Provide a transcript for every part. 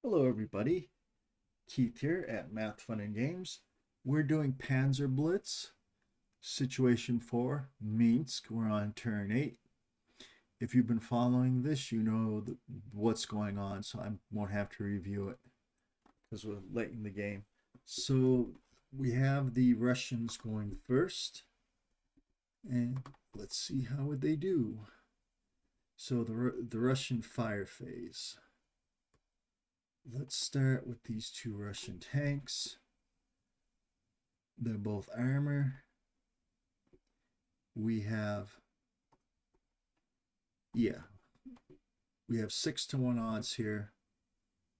Hello, everybody. Keith here at Math Fun and Games. We're doing Panzer Blitz, Situation 4, Minsk. We're on turn 8. If you've been following this, you know what's going on, so I won't have to review it because we're late in the game. So we have the Russians going first, and let's see how would they do. So the Russian fire phase. Let's start with these two Russian tanks. They're both armor. We have, yeah, we have 6-1 odds here.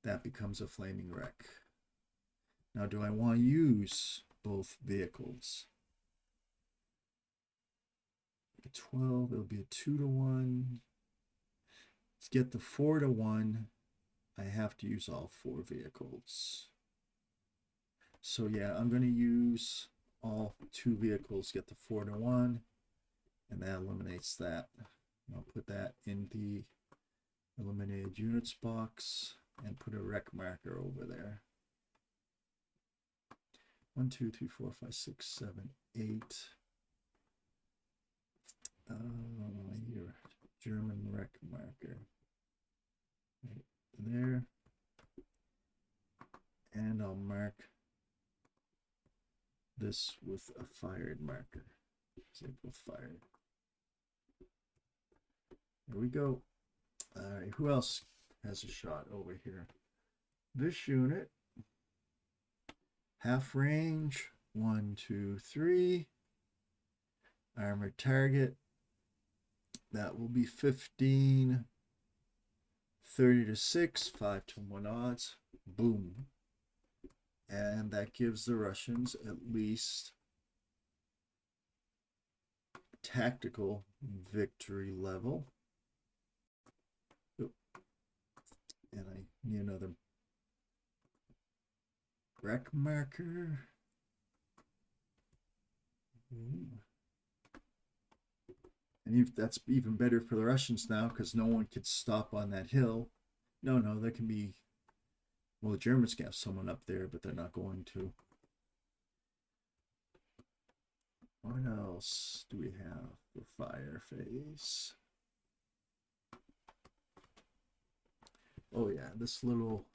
That becomes a flaming wreck. Now, do I want to use both vehicles? 12, it'll be a 2-1. To get the 4-1, I have to use all 4 vehicles. So yeah, I'm going to use all 2 vehicles, get the 4-1, and that eliminates that. I'll put that in the eliminated units box and put a wreck marker over there. 1, 2, 3, 4, 5, 6, 7, 8. Here, German wreck marker. Right there. And I'll mark this with a fired marker. They both fired. There we go. All right, who else has a shot over here? This unit, half range, 1, 2, 3. Armored target, that will be 15, 30 to 6, 5-1 odds. Boom. And that gives the Russians at least tactical victory level. And I need another wreck marker. And that's even better for the Russians now because no one could stop on that hill. No, there can be. Well, the Germans can have someone up there, but they're not going to. What else do we have for fire phase? Oh yeah, this little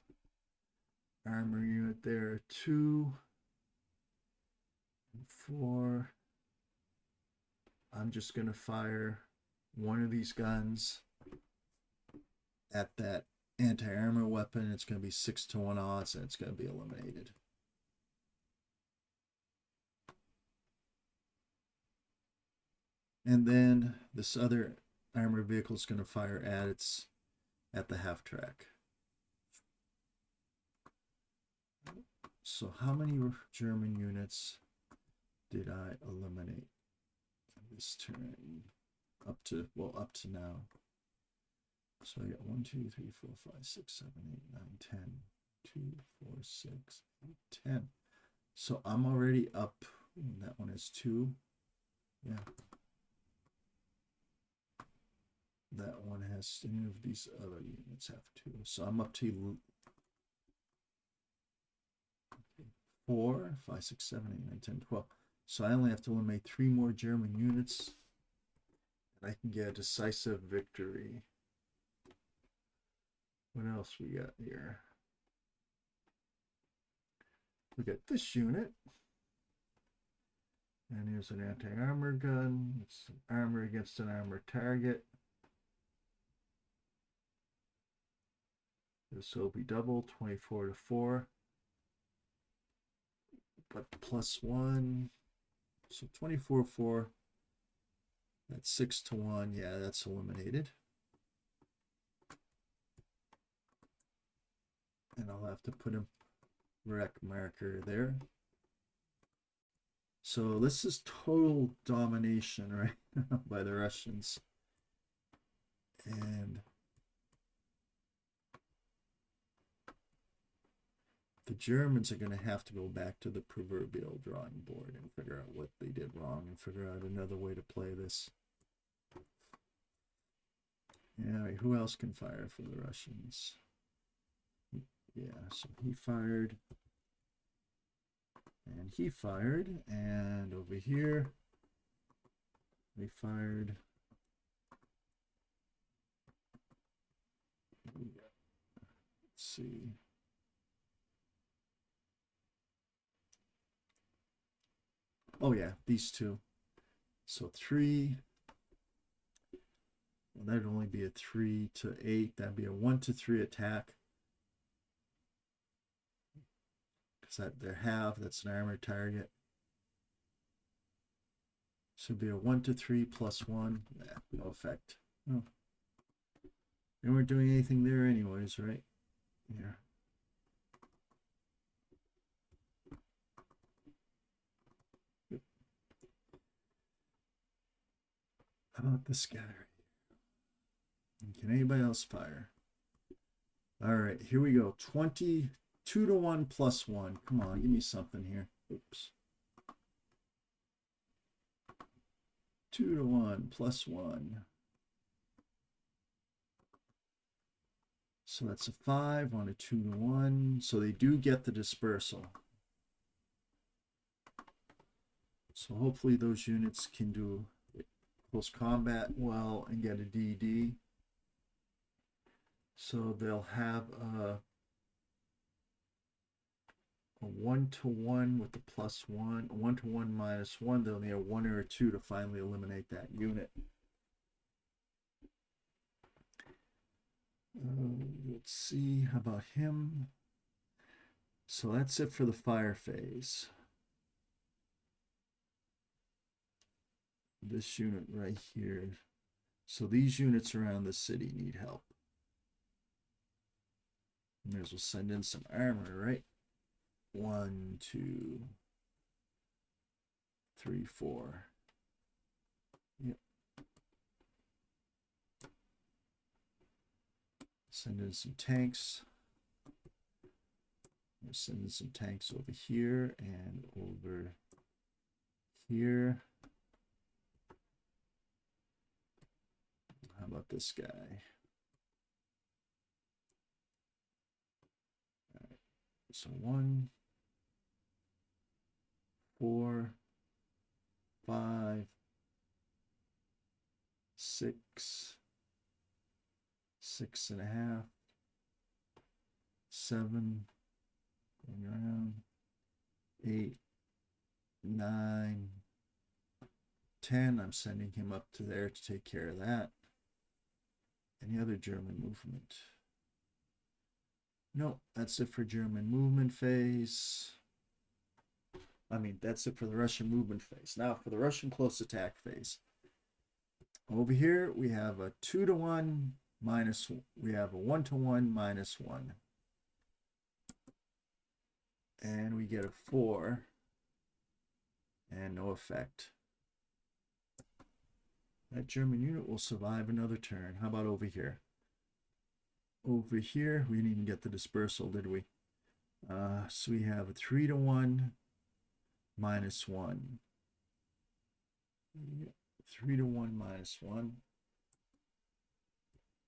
armor unit there, 2 and 4. I'm just gonna fire one of these guns at that anti-armor weapon. It's gonna be 6-1 odds, and it's gonna be eliminated. And then this other armored vehicle is going to fire at the half track. So how many German units did I eliminate this turn? Up to now. So I got 1, 2, 3, 4, 5, 6, 7, 8, 9, 10. 2, 4, 6, 8, 10. So I'm already up. That one is 2. Yeah. That one has, any of these other units have 2. So I'm up to 4, 5, 6, 7, 8, 9, 10, 12. So I only have to eliminate 3 more German units. And I can get a decisive victory. What else we got here? We got this unit. And here's an anti-armor gun. It's armor against an armor target. This will be double, 24 to 4. But +1. So 24-4. That's 6-1. Yeah, that's eliminated. And I'll have to put a wreck marker there. So this is total domination right now by the Russians. And the Germans are going to have to go back to the proverbial drawing board and figure out what they did wrong and figure out another way to play this. Yeah, who else can fire for the Russians? Yeah, so he fired. And he fired. And over here, they fired. Let's see. Oh yeah, these two. So 3. Well, that'd only be a 3 to 8. That'd be a 1 to 3 attack. Because they're half. That's an armored target. So it'd be a 1 to 3 plus 1. Yeah, no effect. Oh. They weren't doing anything there anyways, right? Yeah. Yep. How about this guy? Can anybody else fire? All right, here we go. 22 to 1 plus 1. Come on, give me something here. Oops. 2 to 1 plus 1. So that's a 5 on a 2 to 1. So they do get the dispersal. So hopefully those units can do close combat well and get a DD. So they'll have a 1 to 1 with the plus 1, a 1 to 1 minus 1. They'll need a 1 or a 2 to finally eliminate that unit. Let's see, how about him? So that's it for the fire phase. This unit right here. So these units around the city need help. May as well send in some armor, right? 1, 2, 3, 4. Yep. Send in some tanks. We'll send in some tanks over here and over here. How about this guy? All right. So 1, 4, 5, 6, 6.5, 7, going around, 8, 9, 10. I'm sending him up to there to take care of that. Any other German movement? No, that's it for German movement phase. I mean, that's it for the Russian movement phase. Now for the Russian close attack phase. Over here, we have a 2 to 1 minus, we have a 1 to 1 minus 1. And we get a 4 and no effect. That German unit will survive another turn. How about over here? Over here, we didn't even get the dispersal, did we? So we have a 3 to 1 minus 1. 3 to 1 minus 1.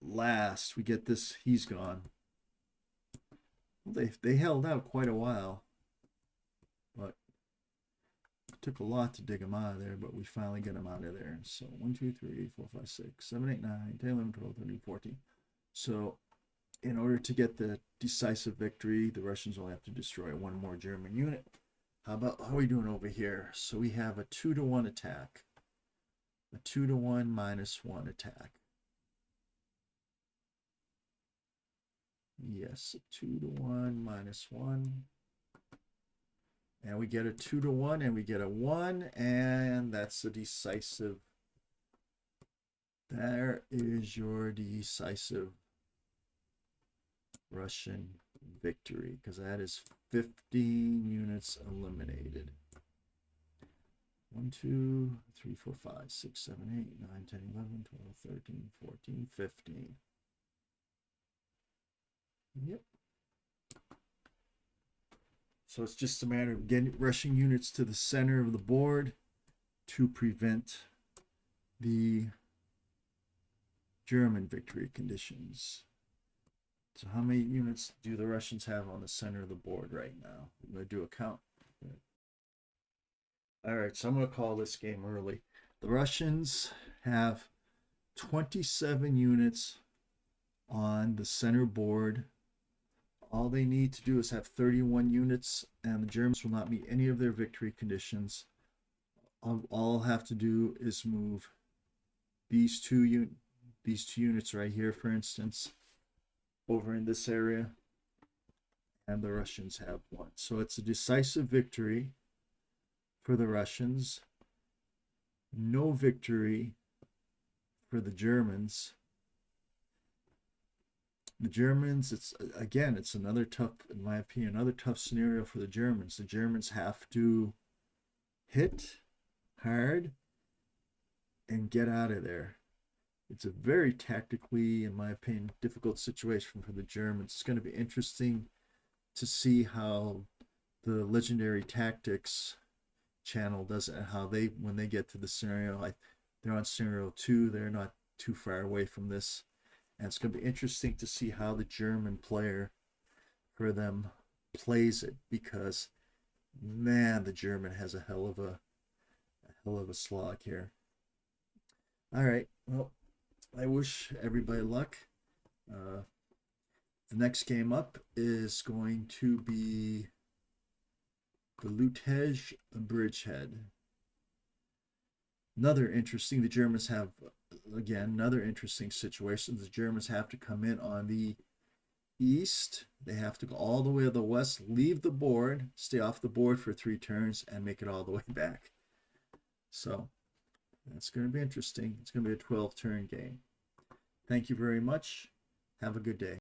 Last, we get this, he's gone. Well, they held out quite a while, but it took a lot to dig him out of there, but we finally get him out of there. So 1, 2, 3, 4, 5, 6, 7, 8, 9, 10, 11, 12, 13, 14. So in order to get the decisive victory, the Russians will have to destroy one more German unit. How are we doing over here? So we have a 2 to 1 attack. A 2 to 1 minus 1 attack. Yes, a 2 to 1 minus 1. And we get a 2 to 1 and we get a 1, and that's the decisive. There is your decisive Russian victory, because that is 15 units eliminated. 1, 2, 3, 4, 5, 6, 7, 8, 9, 10, 11, 12, 13, 14, 15. Yep. So it's just a matter of getting rushing units to the center of the board to prevent the German victory conditions. So how many units do the Russians have on the center of the board right now? I'm going to do a count. All right, so I'm going to call this game early. The Russians have 27 units on the center board. All they need to do is have 31 units, and the Germans will not meet any of their victory conditions. All I'll have to do is move these two units right here, for instance, over in this area, and the Russians have one. So it's a decisive victory for the Russians. No victory for the Germans. The Germans, it's another tough, in my opinion, another tough scenario for the Germans. The Germans have to hit hard and get out of there. It's a very tactically, in my opinion, difficult situation for the Germans. It's going to be interesting to see how the Legendary Tactics channel does it, and how they, when they get to the scenario, they're on scenario 2, they're not too far away from this. And it's going to be interesting to see how the German player for them plays it, because man, the German has a hell of a slog here. All right, well, I wish everybody luck. The next game up is going to be the Lutej Bridgehead. Another interesting, the Germans have, again, another interesting situation. The Germans have to come in on the east. They have to go all the way to the west, leave the board, stay off the board for 3 turns, and make it all the way back. So that's going to be interesting. It's going to be a 12-turn game. Thank you very much. Have a good day.